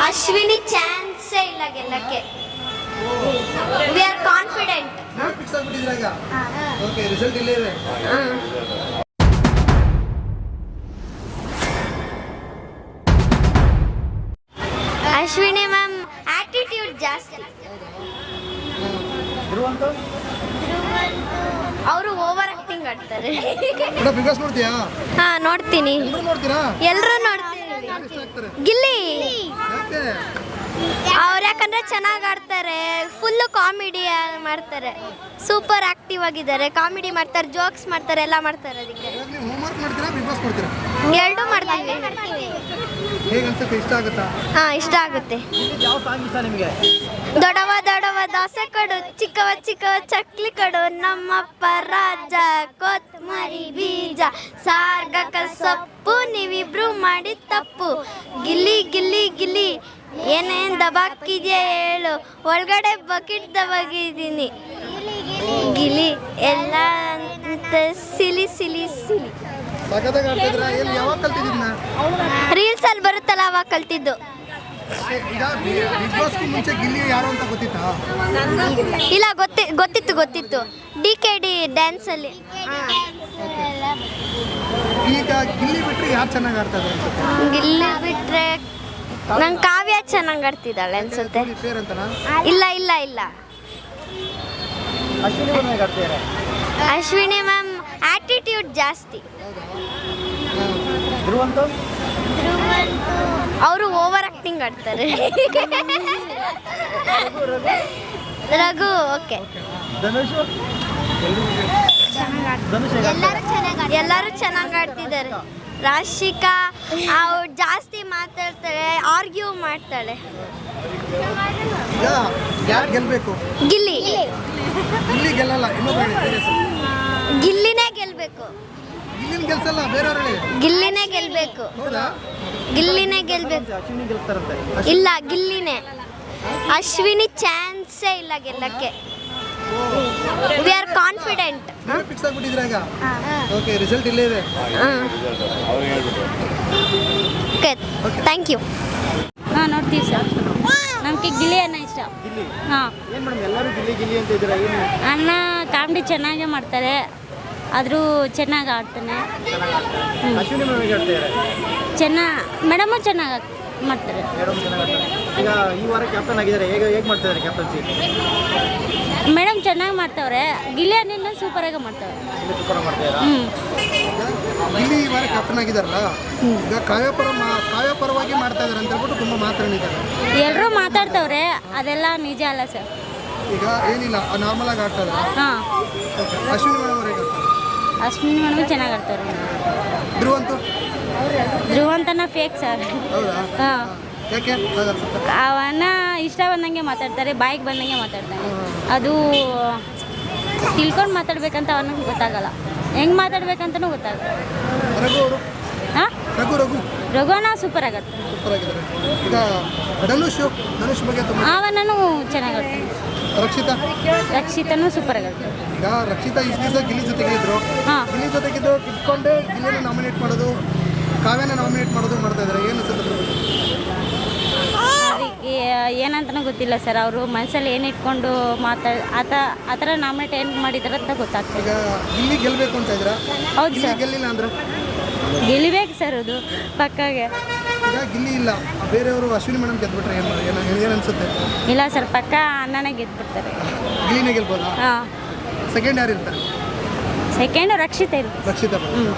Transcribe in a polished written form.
ಅಶ್ವಿನಿ ಚಾನ್ಸೇ ಇಲ್ಲ ಗೆಲ್ಲಕ್ಕೆ. We are confident. ಫಿಕ್ಸ್ ಆಗ್ಬಿಟ್ಟಿದ್ರ ಈಗ? ಓಕೆ, ರಿಸಲ್ಟ್ ಇಲ್ಲೇ ಇದೆ. ಅಶ್ವಿನಿ ಮ್ಯಾಮ್ ಆಟಿಟ್ಯೂಡ್ ಜಾಸ್ತಿ. ಅವರು ಓವರ್ ಆಕ್ಟಿಂಗ್ ಆಡ್ತಾರೆ. ಬಿಗ್ ಬಾಸ್ ನೋಡ್ತೀಯಾ? ಹಾ, ನೋಡ್ತೀನಿ. ನೋಡ್ತೀರಾ? ಎಲ್ಲರೂ ನೋಡ್ತೀನಿ. ಇಷ್ಟ ಆಗ್ತಾರೆ. ಗಿಲ್ಲಿ ಯಾಕೆ? ಅವ್ರು ಯಾಕಂದ್ರೆ ಚೆನ್ನಾಗಿ ಆಡ್ತಾರೆ, ಫುಲ್ಲು ಕಾಮಿಡಿ ಮಾಡ್ತಾರೆ, ಸೂಪರ್ ಆಕ್ಟಿವ್ ಆಗಿದ್ದಾರೆ, ಕಾಮಿಡಿ ಮಾಡ್ತಾರೆ, ಜೋಕ್ಸ್ ಮಾಡ್ತಾರೆ, ಎಲ್ಲ ಮಾಡ್ತಾರೆ. ಅದಕ್ಕೆ ನೀವು ಹೋಮ್ವರ್ಕ್ ಮಾಡ್ತೀರಾ, ಬಿಗ್ ಬಾಸ್ ನೋಡ್ತೀರಾ? ಎರಡೂ ಮಾಡ್ತೀವಿ. ಹೇಗೆ ಅನ್ಸುತ್ತೆ? ಇಷ್ಟ ಆಗುತ್ತಾ? ಹಾ, ಇಷ್ಟ ಆಗುತ್ತೆ. ಯಾವ ಸಾಂಗ್ ಇಷ್ಟ ನಿಮಗೆ? ದೊಡವ ದೊಡವ ದೋಸೆ ಕೊಡು, ಚಿಕ್ಕವ ಚಿಕ್ಕವ ಚಕ್ಲಿ ಕೊಡು, ನಮ್ಮಪ್ಪ ರಾಜ ಕೊತ್ತಂಬರಿ ಬೀಜ, ಸಾರ್ಗಕ ಸೊಪ್ಪು, ನೀವಿಬ್ರು ಮಾಡಿ ತಪ್ಪು, ಗಿಲ್ಲಿ ಗಿಲ್ಲಿ ಗಿಲ್ಲಿ ಏನೇನ್ ದಬಾಕಿದ್ಯಾ ಹೇಳು, ಒಳಗಡೆ ಬಕೆಟ್ ದಬಾಕಿದ್ದೀನಿ, ಗಿಲಿ ಎಲ್ಲ ಅಂತ ಸಿಲಿ ಸಿಲಿ ಸಿಲಿ. ಯಾವಾಗ ಕಲ್ತಿದ್ನ? ರೀಲ್ಸ್ ಅಲ್ಲಿ ಬರುತ್ತಲ್ಲ, ಅವಾಗ ಕಲ್ತಿದ್ದು. ಈಗ ಬಿಗ್ ಬಾಸ್ಗೂ ಮುಂಚೆ ಗಿಲ್ಲಿ ಯಾರು ಅಂತ ಗೊತ್ತಿತ್ತಾ? ಇಲ್ಲ, ಗೊತ್ತಿತ್ತು. DKD ಡ್ಯಾನ್ಸ್ ಅಲ್ಲಿ. ಈಗ ಗಿಲ್ಲಿ ಬಿಟ್ರೆ ಯಾರು ಚೆನ್ನಾಗಿ ಆಡ್ತಾರೆ ಅನ್ಸುತ್ತೆ? ಗಿಲ್ಲಿ ಬಿಟ್ರೆ ನಂಗೆ ಕಾವ್ಯ ಚೆನ್ನಾಗಿ ಆಡ್ತಿದ್ದಾಳೆ ಅನ್ಸುತ್ತೆ. ಪೇರ್ ಅಂತನಾ? ಇಲ್ಲ. ಅಶ್ವಿನಿ ಅಶ್ವಿನಿ ಮ್ಯಾಮ್ ಆಟಿಟ್ಯೂಡ್ ಜಾಸ್ತಿ. ಅವರು ಓವರ್ ಆಕ್ಟಿಂಗ್ ಆಡ್ತಾರೆ. ರಘು ಓಕೆ. ಎಲ್ಲರೂ ಚೆನ್ನಾಗಿ ಆಡ್ತಿದ್ದಾರೆ. ರಾಶಿಕಾ ಅವ್ರು ಜಾಸ್ತಿ ಮಾತಾಡ್ತಾಳೆ, ಆರ್ಗ್ಯೂ ಮಾಡ್ತಾಳೆ. ಯಾರು ಗೆಲ್ಬೇಕು? ಗಿಲ್ಲಿ ಗೆಲ್ಲಲ್ಲ, ಗಿಲ್ಲಿನೇ ಗೆಲ್ಬೇಕು. ಗಿಲ್ಲಿನ ಗೆಲ್ಸಲ್ಲ, ಬೇರೆಯವ್ರಲ್ಲಿ ಗಿಲ್ಲಿನೇ ಗೆಲ್ಬೇಕು. ಹೌದಾ? ಗಿಲ್ಲಿನೇ ಗೆಲ್ಬೇಕು. ಅಶ್ವಿನಿ ಗೆಲ್ತಾರಂತೆ. ಇಲ್ಲ, ಗಿಲ್ಲಿನೇ. ಅಶ್ವಿನಿ ಚಾನ್ಸೇ ಇಲ್ಲ ಗೆಲ್ಲಕ್ಕೆ. We are confident. ಫಿಕ್ಸ್ ಆಗ್ಬಿಟ್ಟಿದ್ರ ಈಗ? ಓಕೆ, ರಿಸಲ್ಟ್ ಇಲ್ಲೇ ಇದೆ. Okay, thank you. ಹಾಂ, ನೋಡ್ತೀವಿ ಸರ್. ನಮಗೆ ಗಿಲ್ಲಿ ಅನ್ನ ಇಷ್ಟ. ಹಾಂ, ಏನು ಮೇಡಮ್ ಎಲ್ಲರೂ ಗಿಲ್ಲಿ ಗಿಲ್ಲಿ ಅಂತ ಇದ್ದೀರಾ? ಏನು ಅನ್ನ ಕಾಮಿಡಿ ಚೆನ್ನಾಗೇ ಮಾಡ್ತಾರೆ, ಆದರೂ ಚೆನ್ನಾಗಿ ಆಡ್ತಾನೆ. ಅಶ್ವಿನಿ ಮೇಡಮ್ ಹೇಗೆ ಆಡ್ತಿದ್ದಾರೆ? ಮೇಡಮು ಚೆನ್ನಾಗಿ ಮಾಡ್ತಾರೆ. ಈಗ ಈ ವಾರ ಕ್ಯಾಪ್ಟನ್ ಆಗಿದ್ದಾರೆ, ಹೇಗೆ ಮಾಡ್ತಿದ್ದಾರೆ ಕ್ಯಾಪ್ಟನ್ಸಿ? ಮೇಡಮ್ ಚೆನ್ನಾಗಿ ಮಾಡ್ತಾವ್ರೆ, ಗಿಲ್ಲಿ ಅನ್ನಿಂದ ಸೂಪರಾಗಿ ಮಾಡ್ತಾವ್ರೆ. ಗಿಲ್ಲಿ ಈ ವಾರ ಕ್ಯಾಪ್ಟನ್ ಆಗಿದಾರಲ್ಲ, ಈಗ ಕಾವ್ಯ ಪರವಾಗಿ ಮಾಡ್ತಾ ಇದಾರೆ ಅಂತ ಹೇಳ್ಬಿಟ್ಟು ತುಂಬ ಮಾತಾಡಿದ್ದಾರೆ. ಎಲ್ಲರೂ ಮಾತಾಡ್ತವ್ರೆ, ಅದೆಲ್ಲ ನಿಜ ಅಲ್ಲ ಸರ್. ಈಗ ಏನಿಲ್ಲ, ನಾರ್ಮಲ್ ಆಗಿ ಆಡ್ತಾ ಇದ್ದಾರೆ. ಹಾಂ, ಅಶ್ವಿನಿ ಮೇಡಮ್ ಅವ್ರು ಹೇಗೆ ಆಡ್ತಾರೆ? ಅಶ್ವಿನಿ ಮೇಡಮ್ ಚೆನ್ನಾಗಿ ಆಡ್ತಾರೆ. ಧ್ರುವಂತನ ಫೇಕ್ ಸರ್. ಹೌದಾ? ಹಾಂ, ಯಾಕೆ ಅವನ್ನ ಇಷ್ಟ ಬಂದಂಗೆ ಮಾತಾಡ್ತಾರೆ, ಬಾಯಿಗೆ ಬಂದಂಗೆ ಮಾತಾಡ್ತಾರೆ. ಅದು ತಿಳ್ಕೊಂಡು ಮಾತಾಡ್ಬೇಕಂತ ಅವನಿಗೆ ಗೊತ್ತಾಗಲ್ಲ, ಹೆಂಗೆ ಮಾತಾಡ್ಬೇಕಂತನೂ ಗೊತ್ತಾಗಲ್ಲ. ರಘು ಅವರು? ಹಾಂ, ರಘುವನ ಸೂಪರ್ ಆಗತ್ತೆ. ಸೂಪರ್ ಆಗಿದ್ದಾರೆ. ಈಗ ಧನುಷ್ ಬಗ್ಗೆ ತುಂಬ ಅವನೂ ಚೆನ್ನಾಗಿ ಆಡ್ತಾನೆ. ರಕ್ಷಿತನೂ ಸೂಪರ್ ಆಗತ್ತೆ. ಈಗ ರಕ್ಷಿತಾ ಇಷ್ಟು ದಿವಸ ಗಿಲ್ಲಿ ಜೊತೆಗೆ ಇದ್ರು. ಹಾಂ, ಗಿಲ್ಲಿ ಜೊತೆಗಿದ್ದು ಕಿತ್ಕೊಂಡೆ ಗಿಲ್ಲಿನ ನಾಮಿನೇಟ್ ಮಾಡೋದು, ಕಾವ್ಯನ ನಾಮಿನೇಟ್ ಮಾಡೋದು ಮಾಡ್ತಾ ಇದ್ದಾರೆ. ಏನು ಅನ್ಸುತ್ತೆ? ಅದಕ್ಕೆ ಏನಂತನೂ ಗೊತ್ತಿಲ್ಲ ಸರ್. ಅವರು ಮನಸ್ಸಲ್ಲಿ ಏನು ಇಟ್ಕೊಂಡು ಆ ಥರ ನಾಮಿನೇಟ್ ಏನು ಮಾಡಿದಾರೆ ಅಂತ ಗೊತ್ತಾಗ್ತದೆ. ಈಗ ಗಿಲ್ಲಿ ಗೆಲ್ಲಬೇಕು ಅಂತ ಇದ್ದೀರಾ? ಹೌದು ಸರ್. ಗೆಲ್ಲಿಲ್ಲ ಅಂದ್ರೆ ಗೆಲ್ಲಬೇಕು ಸರ್, ಅದು ಪಕ್ಕಾಗೆ. ಈಗ ಗಿಲ್ಲಿ ಇಲ್ಲ, ಬೇರೆಯವರು ಅಶ್ವಿನಿ ಮೇಡಮ್ ಗೆದ್ಬಿಟ್ರೆ ಏನು ಅನ್ಸುತ್ತೆ? ಇಲ್ಲ ಸರ್, ಪಕ್ಕ ಅಣ್ಣನೇ ಗೆದ್ಬಿಡ್ತಾರೆ. ಗಿಲ್ಲಿನೇ ಗೆಲ್ಬೋದಾ? ಹಾಂ. ಸೆಕೆಂಡ್ ಯಾರು ಇರ್ತಾರೆ? ಸೆಕೆಂಡು ರಕ್ಷಿತ ಇರುತ್ತೆ. ರಕ್ಷಿತಾ. ಹ್ಞೂ.